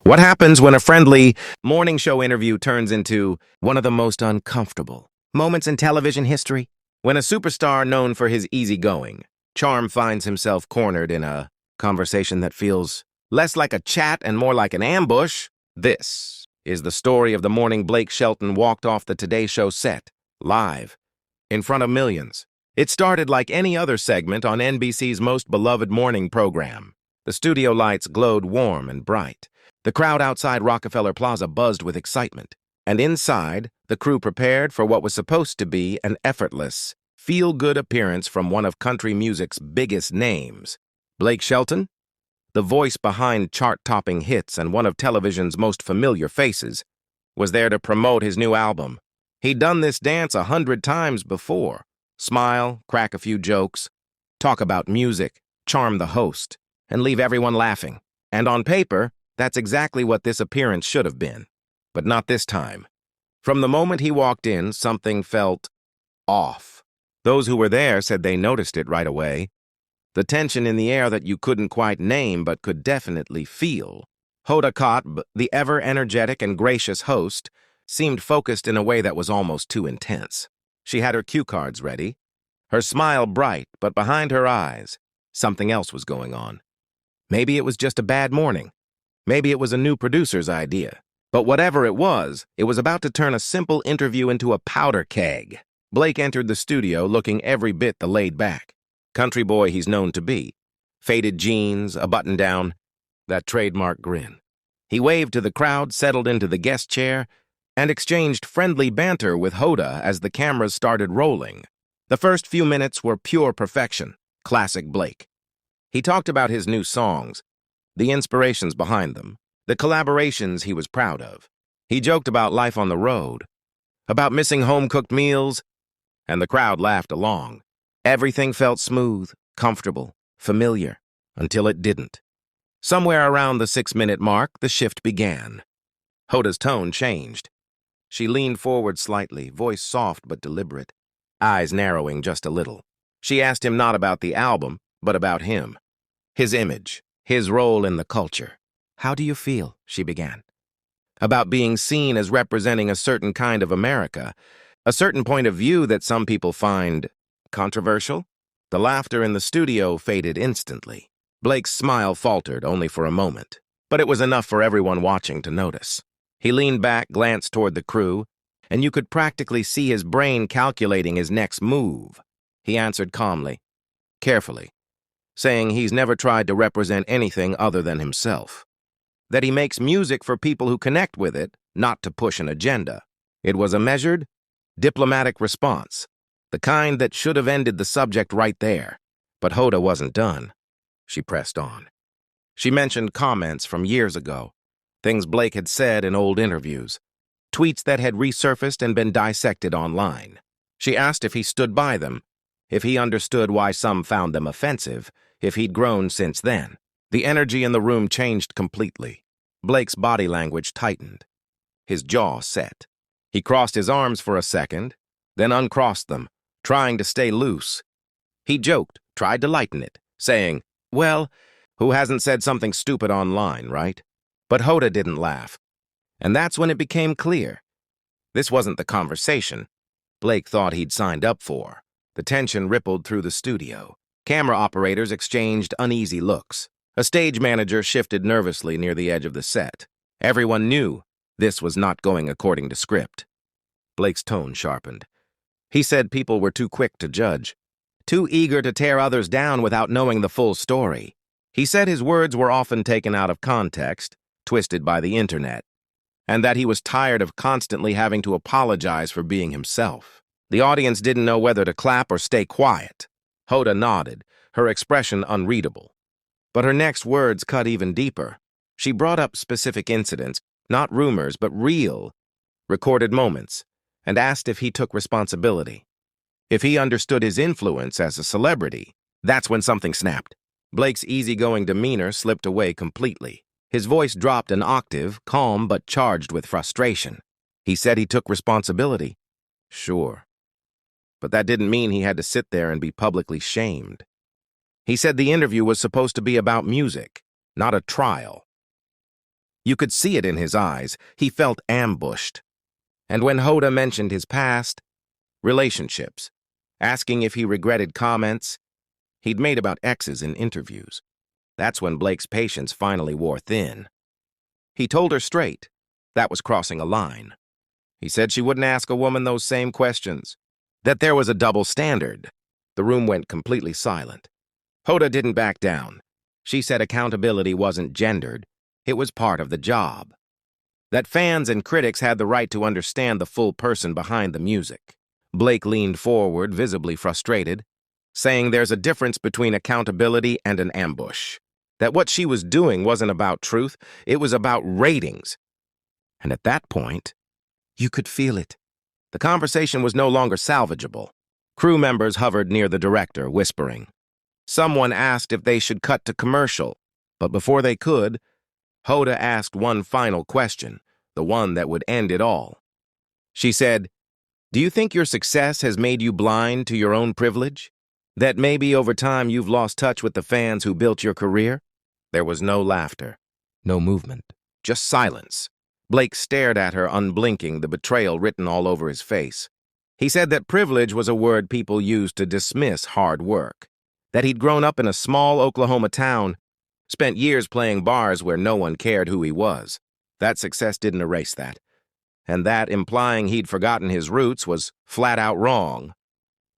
What happens when a friendly morning show interview turns into one of the most uncomfortable moments in television history? When a superstar known for his easygoing charm finds himself cornered in a conversation that feels less like a chat and more like an ambush. This is the story of the morning Blake Shelton walked off the Today Show set, live, in front of millions. It started like any other segment on NBC's most beloved morning program. The studio lights glowed warm and bright. The crowd outside Rockefeller Plaza buzzed with excitement, and inside, the crew prepared for what was supposed to be an effortless, feel-good appearance from one of country music's biggest names. Blake Shelton, the voice behind chart-topping hits and one of television's most familiar faces, was there to promote his new album. He'd done this dance 100 times before. Smile, crack a few jokes, talk about music, charm the host, and leave everyone laughing. And on paper, that's exactly what this appearance should have been. But not this time. From the moment he walked in, something felt off. Those who were there said they noticed it right away. The tension in the air that you couldn't quite name but could definitely feel. Hoda Kotb, the ever-energetic and gracious host, seemed focused in a way that was almost too intense. She had her cue cards ready, her smile bright, but behind her eyes, something else was going on. Maybe it was just a bad morning. Maybe it was a new producer's idea. But whatever it was about to turn a simple interview into a powder keg. Blake entered the studio looking every bit the laid-back country boy he's known to be. Faded jeans, a button-down, that trademark grin. He waved to the crowd, settled into the guest chair, and exchanged friendly banter with Hoda as the cameras started rolling. The first few minutes were pure perfection, classic Blake. He talked about his new songs, the inspirations behind them, the collaborations he was proud of. He joked about life on the road, about missing home-cooked meals, and the crowd laughed along. Everything felt smooth, comfortable, familiar, until it didn't. Somewhere around the 6-minute mark, the shift began. Hoda's tone changed. She leaned forward slightly, voice soft but deliberate, eyes narrowing just a little. She asked him not about the album, but about him, his image, his role in the culture. "How do you feel?" she began. "About being seen as representing a certain kind of America, a certain point of view that some people find controversial?" The laughter in the studio faded instantly. Blake's smile faltered only for a moment, but it was enough for everyone watching to notice. He leaned back, glanced toward the crew, and you could practically see his brain calculating his next move. He answered calmly, carefully, saying he's never tried to represent anything other than himself. That he makes music for people who connect with it, not to push an agenda. It was a measured, diplomatic response, the kind that should have ended the subject right there. But Hoda wasn't done. She pressed on. She mentioned comments from years ago, things Blake had said in old interviews, tweets that had resurfaced and been dissected online. She asked if he stood by them, if he understood why some found them offensive, if he'd grown since then. The energy in the room changed completely. Blake's body language tightened. His jaw set. He crossed his arms for a second, then uncrossed them, trying to stay loose. He joked, tried to lighten it, saying, "Well, who hasn't said something stupid online, right?" But Hoda didn't laugh. And that's when it became clear. This wasn't the conversation Blake thought he'd signed up for. The tension rippled through the studio. Camera operators exchanged uneasy looks. A stage manager shifted nervously near the edge of the set. Everyone knew this was not going according to script. Blake's tone sharpened. He said people were too quick to judge, too eager to tear others down without knowing the full story. He said his words were often taken out of context, twisted by the internet, and that he was tired of constantly having to apologize for being himself. The audience didn't know whether to clap or stay quiet. Hoda nodded, her expression unreadable. But her next words cut even deeper. She brought up specific incidents, not rumors, but real, recorded moments, and asked if he took responsibility. If he understood his influence as a celebrity. That's when something snapped. Blake's easygoing demeanor slipped away completely. His voice dropped an octave, calm but charged with frustration. He said he took responsibility. Sure. But that didn't mean he had to sit there and be publicly shamed. He said the interview was supposed to be about music, not a trial. You could see it in his eyes. He felt ambushed. And when Hoda mentioned his past, relationships, asking if he regretted comments he'd made about exes in interviews, that's when Blake's patience finally wore thin. He told her straight. That was crossing a line. He said she wouldn't ask a woman those same questions, that there was a double standard. The room went completely silent. Hoda didn't back down. She said accountability wasn't gendered. It was part of the job. That fans and critics had the right to understand the full person behind the music. Blake leaned forward, visibly frustrated, saying there's a difference between accountability and an ambush. That what she was doing wasn't about truth, it was about ratings. And at that point, you could feel it. The conversation was no longer salvageable. Crew members hovered near the director, whispering. Someone asked if they should cut to commercial, but before they could, Hoda asked one final question, the one that would end it all. She said, "Do you think your success has made you blind to your own privilege? That maybe over time you've lost touch with the fans who built your career?" There was no laughter, no movement, just silence. Blake stared at her, unblinking, the betrayal written all over his face. He said that privilege was a word people used to dismiss hard work, that he'd grown up in a small Oklahoma town, spent years playing bars where no one cared who he was. That success didn't erase that, and that implying he'd forgotten his roots was flat out wrong.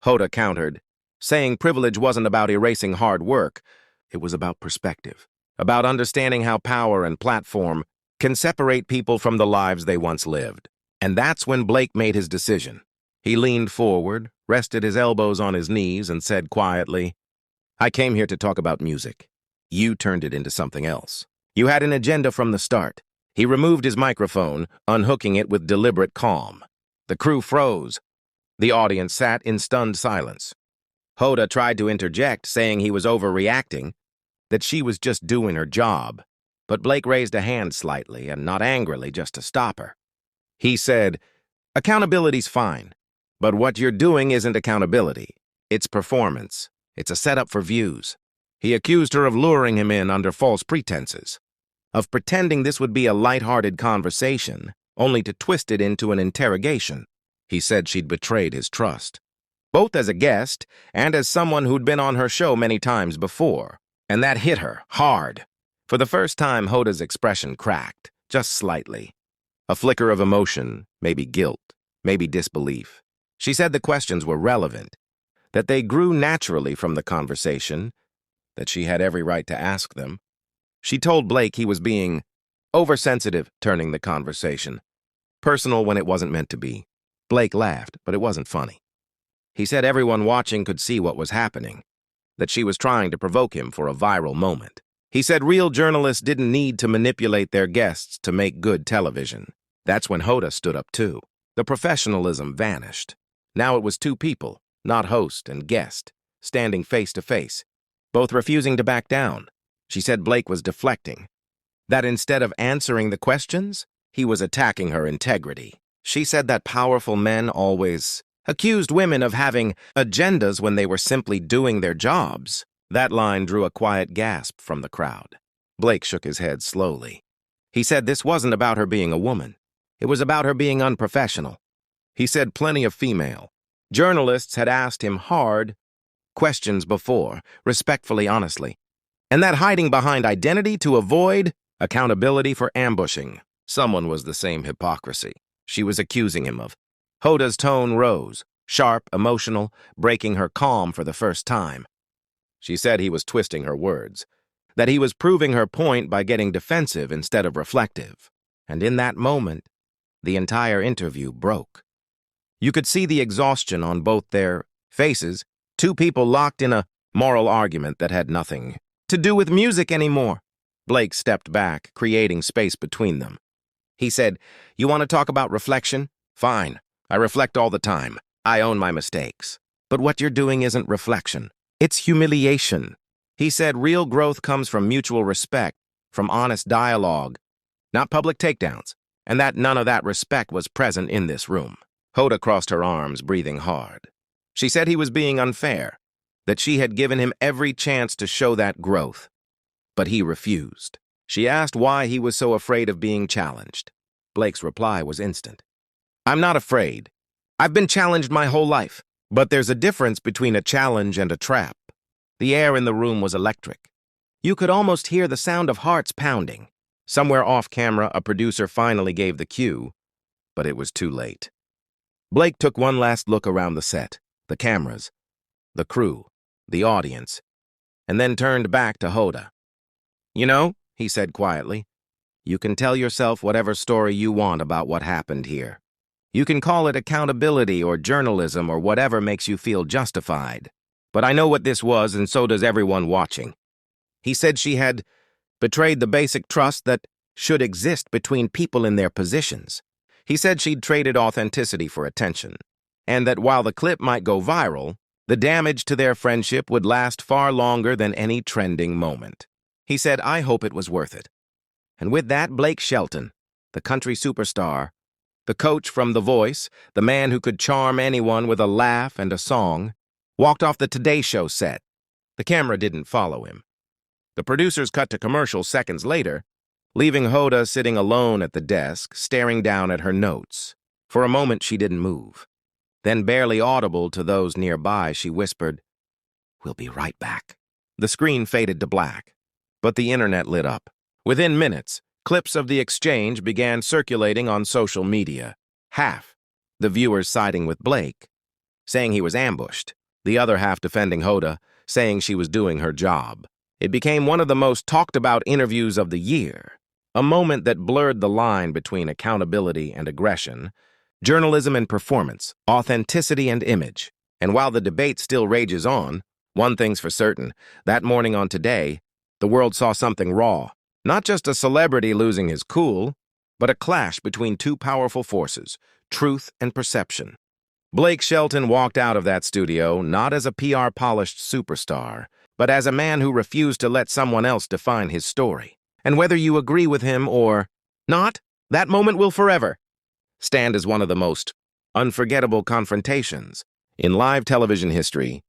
Hoda countered, saying privilege wasn't about erasing hard work, it was about perspective, about understanding how power and platform can separate people from the lives they once lived. And that's when Blake made his decision. He leaned forward, rested his elbows on his knees, and said quietly, "I came here to talk about music. You turned it into something else. You had an agenda from the start." He removed his microphone, unhooking it with deliberate calm. The crew froze. The audience sat in stunned silence. Hoda tried to interject, saying he was overreacting, that she was just doing her job. But Blake raised a hand slightly, and not angrily, just to stop her. He said, "Accountability's fine, but what you're doing isn't accountability. It's performance. It's a setup for views." He accused her of luring him in under false pretenses, of pretending this would be a lighthearted conversation, only to twist it into an interrogation. He said she'd betrayed his trust, both as a guest and as someone who'd been on her show many times before, and that hit her hard. For the first time, Hoda's expression cracked, just slightly. A flicker of emotion, maybe guilt, maybe disbelief. She said the questions were relevant, that they grew naturally from the conversation, that she had every right to ask them. She told Blake he was being oversensitive, turning the conversation personal when it wasn't meant to be. Blake laughed, but it wasn't funny. He said everyone watching could see what was happening, that she was trying to provoke him for a viral moment. He said real journalists didn't need to manipulate their guests to make good television. That's when Hoda stood up too. The professionalism vanished. Now it was two people, not host and guest, standing face to face, both refusing to back down. She said Blake was deflecting, that instead of answering the questions, he was attacking her integrity. She said that powerful men always accused women of having agendas when they were simply doing their jobs. That line drew a quiet gasp from the crowd. Blake shook his head slowly. He said this wasn't about her being a woman. It was about her being unprofessional. He said plenty of female journalists had asked him hard questions before, respectfully, honestly, and that hiding behind identity to avoid accountability for ambushing. Someone was the same hypocrisy she was accusing him of. Hoda's tone rose, sharp, emotional, breaking her calm for the first time. She said he was twisting her words, that he was proving her point by getting defensive instead of reflective. And in that moment, the entire interview broke. You could see the exhaustion on both their faces, two people locked in a moral argument that had nothing to do with music anymore. Blake stepped back, creating space between them. He said, "You want to talk about reflection? Fine. I reflect all the time. I own my mistakes. But what you're doing isn't reflection. It's humiliation." He said real growth comes from mutual respect, from honest dialogue, not public takedowns, and that none of that respect was present in this room. Hoda crossed her arms, breathing hard. She said he was being unfair, that she had given him every chance to show that growth. But he refused. She asked why he was so afraid of being challenged. Blake's reply was instant. "I'm not afraid. I've been challenged my whole life. But there's a difference between a challenge and a trap." The air in the room was electric. You could almost hear the sound of hearts pounding. Somewhere off camera, a producer finally gave the cue, but it was too late. Blake took one last look around the set, the cameras, the crew, the audience, and then turned back to Hoda. "You know," he said quietly, "you can tell yourself whatever story you want about what happened here. You can call it accountability or journalism or whatever makes you feel justified. But I know what this was, and so does everyone watching." He said she had betrayed the basic trust that should exist between people in their positions. He said she'd traded authenticity for attention, and that while the clip might go viral, the damage to their friendship would last far longer than any trending moment. He said, "I hope it was worth it." And with that, Blake Shelton, the country superstar, the coach from The Voice, the man who could charm anyone with a laugh and a song, walked off the Today Show set. The camera didn't follow him. The producers cut to commercial seconds later, leaving Hoda sitting alone at the desk, staring down at her notes. For a moment, she didn't move. Then, barely audible to those nearby, she whispered, "We'll be right back." The screen faded to black, but the internet lit up. Within minutes, clips of the exchange began circulating on social media. Half, the viewers siding with Blake, saying he was ambushed. The other half defending Hoda, saying she was doing her job. It became one of the most talked-about interviews of the year, a moment that blurred the line between accountability and aggression, journalism and performance, authenticity and image. And while the debate still rages on, one thing's for certain, that morning on Today, the world saw something raw. Not just a celebrity losing his cool, but a clash between two powerful forces, truth and perception. Blake Shelton walked out of that studio not as a PR-polished superstar, but as a man who refused to let someone else define his story. And whether you agree with him or not, that moment will forever stand as one of the most unforgettable confrontations in live television history.